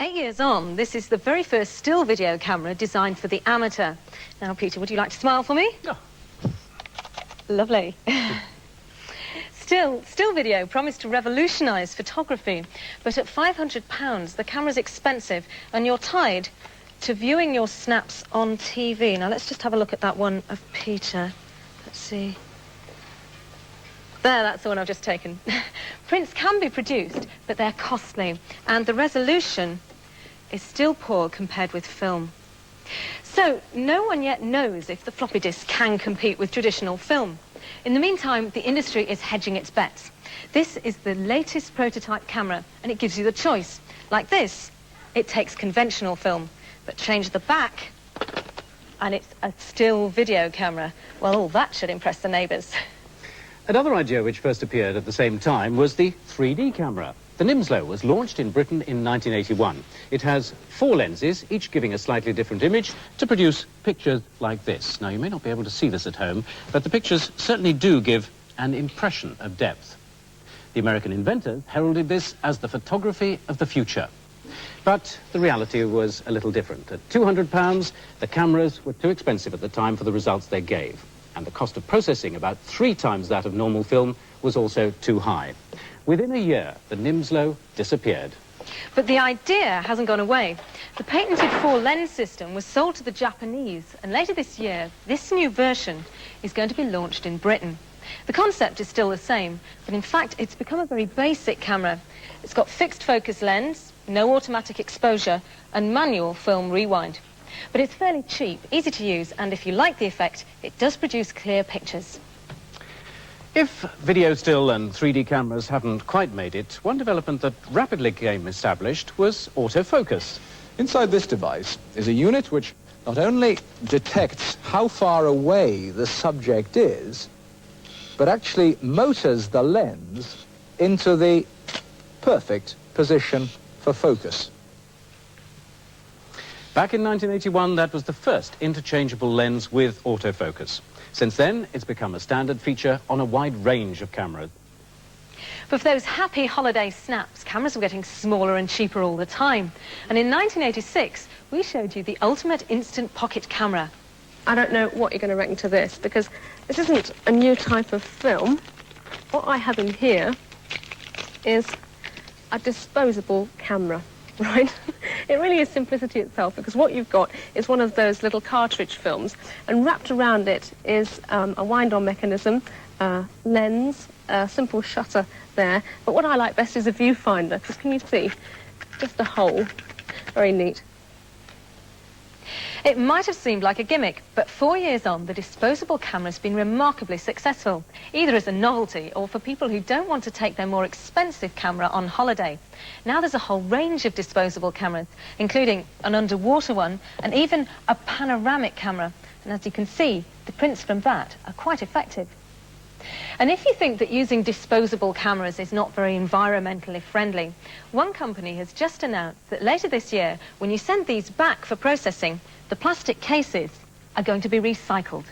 8 years on, this is the very first still video camera designed for the amateur. Now, Peter, would you like to smile for me? Yeah. Lovely. Still video promised to revolutionise photography, but at £500, the camera's expensive, and you're tied to viewing your snaps on TV. Now, let's just have a look at that one of Peter. Let's see. There, that's the one I've just taken. Prints can be produced, but they're costly, and the resolution is still poor compared with film. So, no one yet knows if the floppy disk can compete with traditional film. In the meantime, the industry is hedging its bets. This is the latest prototype camera, and it gives you the choice. Like this, it takes conventional film, but change the back, and it's a still video camera. Well, all that should impress the neighbours. Another idea which first appeared at the same time was the 3D camera. The Nimslo was launched in Britain in 1981. It has 4 lenses, each giving a slightly different image, to produce pictures like this. Now, you may not be able to see this at home, but the pictures certainly do give an impression of depth. The American inventors heralded this as the photography of the future. But the reality was a little different. At £200, the cameras were too expensive at the time for the results they gave. And the cost of processing, about 3 times that of normal film, was also too high. Within a year, the Nimslo disappeared. But the idea hasn't gone away. The patented 4-lens system was sold to the Japanese, and later this year, this new version is going to be launched in Britain. The concept is still the same, but in fact, it's become a very basic camera. It's got fixed focus lens, no automatic exposure, and manual film rewind. But it's fairly cheap, easy to use, and if you like the effect, it does produce clear pictures. If video still and 3D cameras haven't quite made it, one development that rapidly became established was autofocus. Inside this device is a unit which not only detects how far away the subject is, but actually motors the lens into the perfect position for focus. Back in 1981, that was the first interchangeable lens with autofocus. Since then, it's become a standard feature on a wide range of cameras. But for those happy holiday snaps, cameras were getting smaller and cheaper all the time. And in 1986, we showed you the ultimate instant pocket camera. I don't know what you're going to reckon to this, because this isn't a new type of film. What I have in here is a disposable camera, right? It really is simplicity itself, because what you've got is one of those little cartridge films, and wrapped around it is a wind-on mechanism, lens, a simple shutter there. But what I like best is a viewfinder, because can you see? Just a hole. Very neat. It might have seemed like a gimmick, but 4 years on, the disposable camera's been remarkably successful, either as a novelty or for people who don't want to take their more expensive camera on holiday. Now there's a whole range of disposable cameras, including an underwater one and even a panoramic camera. And as you can see, the prints from that are quite effective. And if you think that using disposable cameras is not very environmentally friendly, one company has just announced that later this year, when you send these back for processing, the plastic cases are going to be recycled.